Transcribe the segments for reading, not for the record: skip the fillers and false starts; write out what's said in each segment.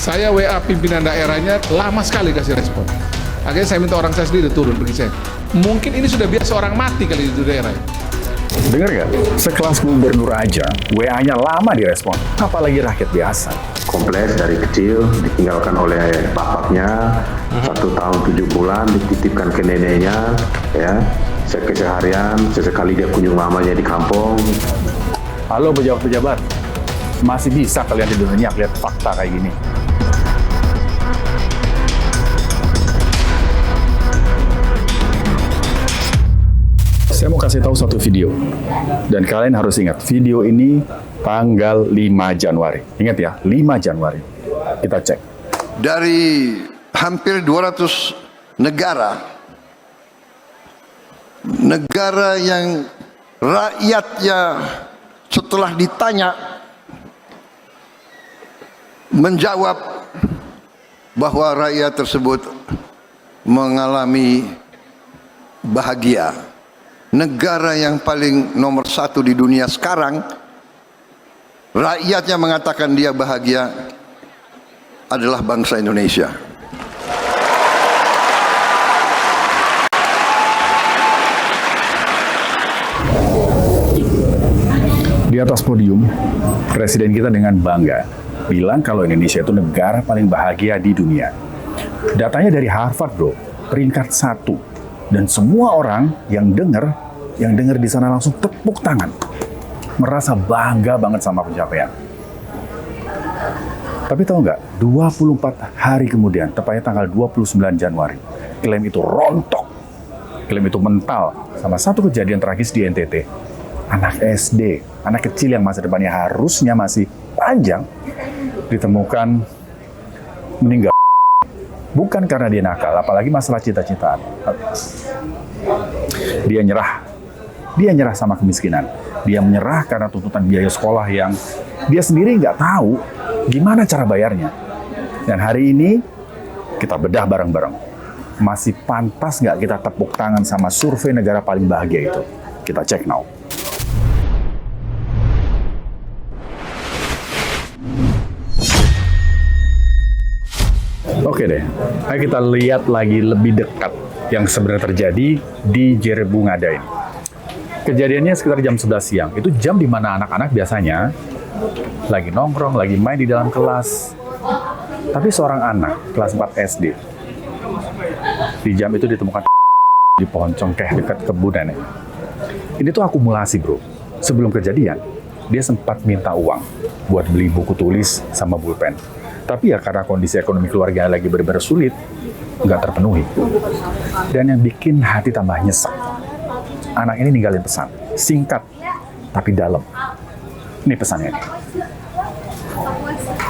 Saya WA pimpinan daerahnya lama sekali kasih respon. Akhirnya saya minta orang saya sendiri turun pergi cek. Mungkin ini sudah biasa orang mati kali di daerah. Dengar nggak? Sekelas gubernur aja, WA-nya lama direspon. Apalagi rakyat biasa. Kompleks dari kecil ditinggalkan oleh bapaknya 1 tahun 7 bulan dititipkan ke neneknya, ya. Keseharian sesekali dia kunjung mamanya di kampung. Halo pejabat-pejabat, masih bisa kalian tidur nyenyak lihat fakta kayak gini? Saya mau kasih tahu satu video, dan kalian harus ingat, video ini tanggal 5 Januari. Ingat ya, 5 Januari. Kita cek. Dari hampir 200 negara yang rakyatnya setelah ditanya menjawab bahwa rakyat tersebut mengalami bahagia. Negara yang paling nomor 1 di dunia sekarang, rakyatnya mengatakan dia bahagia, adalah bangsa Indonesia. Di atas podium, Presiden kita dengan bangga bilang kalau Indonesia itu negara paling bahagia di dunia. Datanya dari Harvard, bro, peringkat 1. Dan semua orang yang dengar di sana langsung tepuk tangan. Merasa bangga banget sama pencapaian. Tapi tahu nggak, 24 hari kemudian, tepatnya tanggal 29 Januari, klaim itu rontok. Klaim itu mental sama satu kejadian tragis di NTT. Anak SD, anak kecil yang masa depannya harusnya masih panjang, ditemukan meninggal. Bukan karena dia nakal, apalagi masalah cita-citaan. Dia nyerah sama kemiskinan. Dia menyerah karena tuntutan biaya sekolah yang dia sendiri nggak tahu gimana cara bayarnya. Dan hari ini kita bedah bareng-bareng. Masih pantas nggak kita tepuk tangan sama survei negara paling bahagia itu? Kita cek now. Oke deh, ayo kita lihat lagi lebih dekat yang sebenarnya terjadi di Jerebungada ini. Kejadiannya sekitar jam 11 siang. Itu jam di mana anak-anak biasanya lagi nongkrong, lagi main di dalam kelas. Tapi seorang anak kelas 4 SD di jam itu ditemukan di pohon cengkeh dekat kebun nenek. Ini tuh akumulasi, bro. Sebelum kejadian, dia sempat minta uang buat beli buku tulis sama pulpen. Tapi ya karena kondisi ekonomi keluarga lagi benar-benar sulit, nggak terpenuhi. Dan yang bikin hati tambah nyesek, anak ini ninggalin pesan, singkat tapi dalam. Ini pesannya nih.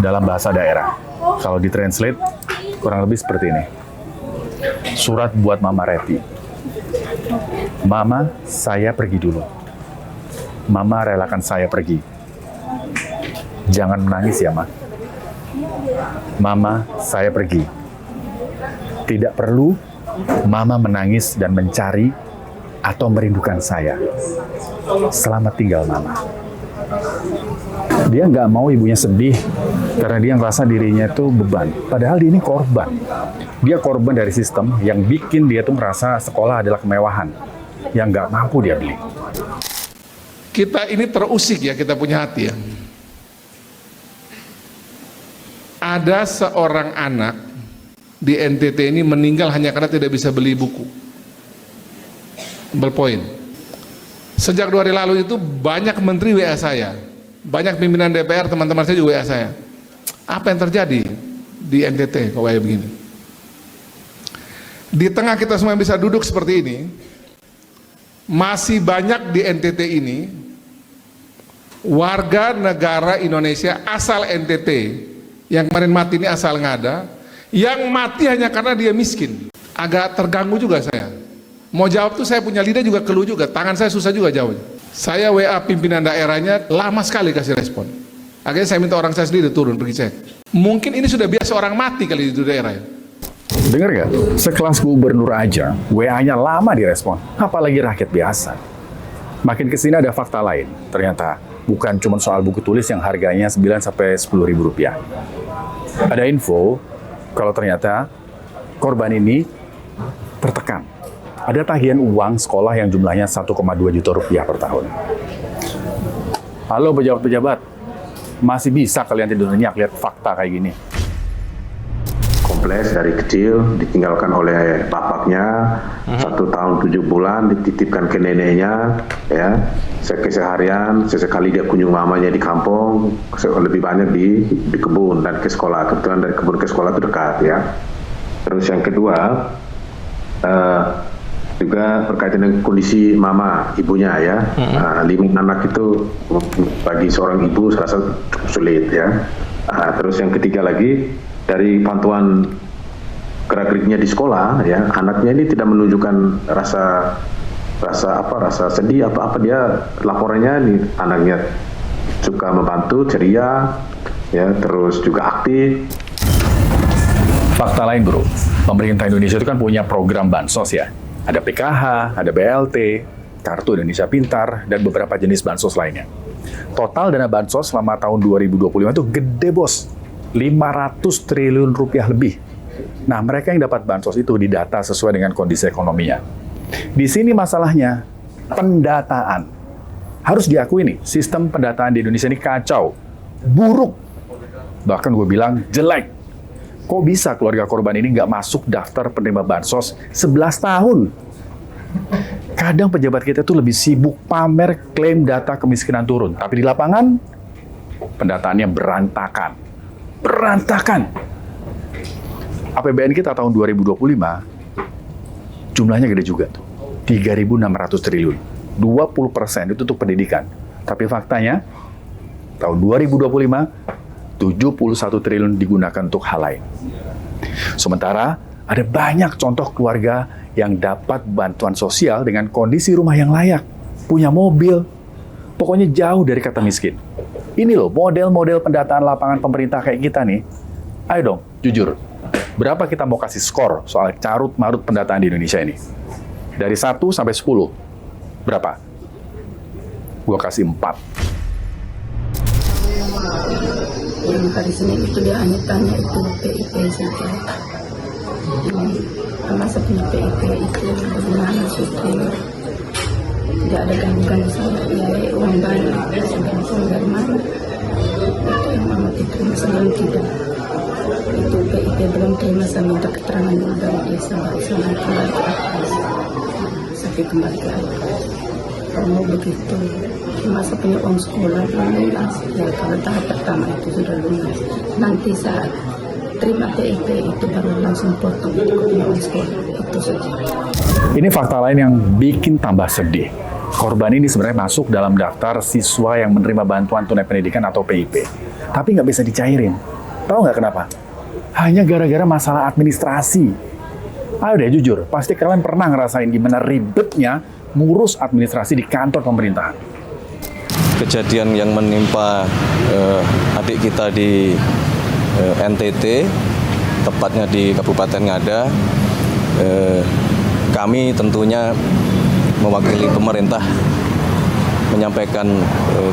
Dalam bahasa daerah, kalau ditranslate kurang lebih seperti ini. Surat buat Mama Reti. Mama, saya pergi dulu. Mama relakan saya pergi. Jangan menangis ya, Ma. Mama, saya pergi. Tidak perlu Mama menangis dan mencari atau merindukan saya. Selamat tinggal, Mama. Dia nggak mau ibunya sedih karena dia ngerasa dirinya itu beban. Padahal dia ini korban. Dia korban dari sistem yang bikin dia tuh merasa sekolah adalah kemewahan yang nggak mampu dia beli. Kita ini terusik ya, kita punya hati ya. Ada seorang anak di NTT ini meninggal hanya karena tidak bisa beli buku. Berpoin. Sejak 2 hari lalu itu banyak menteri WA saya, banyak pimpinan DPR, teman-teman saya juga WA saya. Apa yang terjadi di NTT kok kayak begini? Di tengah kita semua bisa duduk seperti ini, masih banyak di NTT ini warga negara Indonesia asal NTT. Yang kemarin mati ini asal ngada, yang mati hanya karena dia miskin. Agak terganggu juga saya. Mau jawab tuh saya punya lidah juga keluh juga, tangan saya susah juga jawabnya. Saya WA pimpinan daerahnya lama sekali kasih respon. Akhirnya saya minta orang saya sendiri turun pergi cek. Mungkin ini sudah biasa orang mati kali di daerah ya. Dengar nggak? Sekelas gubernur aja, WA-nya lama direspon. Apalagi rakyat biasa. Makin kesini ada fakta lain. Ternyata bukan cuma soal buku tulis yang harganya 9 sampai 10 ribu rupiah. Ada info kalau ternyata korban ini tertekan. Ada tagihan uang sekolah yang jumlahnya 1,2 juta rupiah per tahun. Halo pejabat-pejabat, masih bisa kalian tidur nyenyak lihat fakta kayak gini? Kompleks dari kecil ditinggalkan oleh bapaknya 1 tahun 7 bulan, dititipkan ke neneknya, ya. Keseharian sesekali dia kunjung mamanya di kampung, lebih banyak di kebun dan ke sekolah. Kebetulan dari kebun ke sekolah itu dekat, ya. Terus yang kedua juga berkaitan dengan kondisi mama, ibunya, ya. 5 anak itu bagi seorang ibu serasa cukup sulit, ya. Terus yang ketiga lagi, dari pantauan gerak-geriknya di sekolah, ya, anaknya ini tidak menunjukkan rasa sedih apa dia, laporannya nih anaknya suka membantu, ceria, ya, terus juga aktif. Fakta lain bro, pemerintah Indonesia itu kan punya program bansos ya. Ada PKH, ada BLT, Kartu Indonesia Pintar, dan beberapa jenis bansos lainnya. Total dana bansos selama tahun 2025 itu gede bos, 500 triliun rupiah lebih. Nah, mereka yang dapat bansos itu didata sesuai dengan kondisi ekonominya. Di sini masalahnya, pendataan. Harus diakui nih, sistem pendataan di Indonesia ini kacau, buruk. Bahkan gue bilang jelek. Kok bisa keluarga korban ini nggak masuk daftar penerima bansos 11 tahun? Kadang pejabat kita tuh lebih sibuk pamer klaim data kemiskinan turun. Tapi di lapangan, pendataannya berantakan. Berantakan! APBN kita tahun 2025, jumlahnya gede juga tuh. 3.600 triliun. 20% itu untuk pendidikan. Tapi faktanya, tahun 2025, 71 triliun digunakan untuk hal lain. Sementara, ada banyak contoh keluarga yang dapat bantuan sosial dengan kondisi rumah yang layak, punya mobil, pokoknya jauh dari kata miskin. Ini loh, model-model pendataan lapangan pemerintah kayak kita nih. Ayo dong, jujur. Berapa kita mau kasih skor soal carut-marut pendataan di Indonesia ini? Dari 1 sampai 10. Berapa? Gua kasih 4. Yang hari Senin itu dia hanya tanya itu PIP saja. Masa punya PIP itu bagaimana sudah tidak ada gangguan sama ya, uang banyak sudah dari mana itu yang mama terima sebelum tidak itu PIP belum terima, saya minta keterangan dulu dari dia sama kembali ke atas sampai kembali ke atas. Kalau begitu masa punya uang sekolah belum lunas ya, kalau tahap pertama itu sudah lunas, nanti saat terima PIP itu baru langsung potong punya uang sekolah, itu saja. Ini fakta lain yang bikin tambah sedih. Korban ini sebenarnya masuk dalam daftar siswa yang menerima bantuan tunai pendidikan atau PIP, tapi nggak bisa dicairin. Tahu nggak kenapa? Hanya gara-gara masalah administrasi. Ayo deh jujur, pasti kalian pernah ngerasain gimana ribetnya ngurus administrasi di kantor pemerintahan. Kejadian yang menimpa adik kita di NTT, tepatnya di Kabupaten Ngada, kami tentunya mewakili pemerintah menyampaikan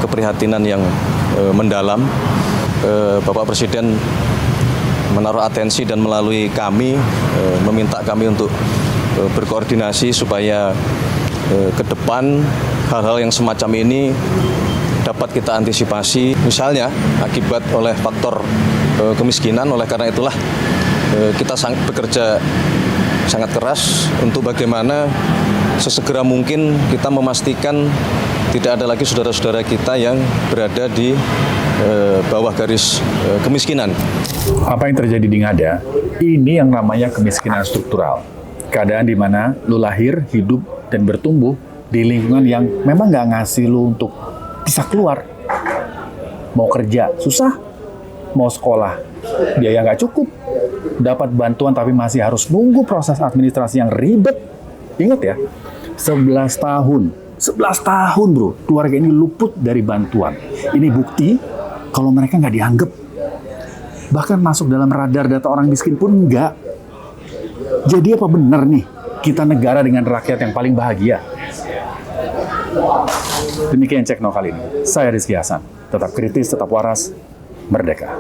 keprihatinan yang mendalam. Bapak Presiden menaruh atensi dan melalui kami meminta kami untuk berkoordinasi supaya ke depan hal-hal yang semacam ini dapat kita antisipasi, misalnya akibat oleh faktor kemiskinan. Oleh karena itulah kita bekerja sangat keras untuk bagaimana sesegera mungkin kita memastikan tidak ada lagi saudara-saudara kita yang berada di bawah garis kemiskinan. Apa yang terjadi di Ngada, ini yang namanya kemiskinan struktural. Keadaan di mana lu lahir, hidup, dan bertumbuh di lingkungan yang memang nggak ngasih lu untuk bisa keluar. Mau kerja, susah. Mau sekolah, biaya nggak cukup. Dapat bantuan tapi masih harus nunggu proses administrasi yang ribet. Ingat ya, 11 tahun. 11 tahun bro, keluarga ini luput dari bantuan. Ini bukti kalau mereka nggak dianggap. Bahkan masuk dalam radar data orang miskin pun enggak. Jadi apa benar nih, kita negara dengan rakyat yang paling bahagia? Demikian Cek No kali ini. Saya Rizky Hasan. Tetap kritis, tetap waras, merdeka.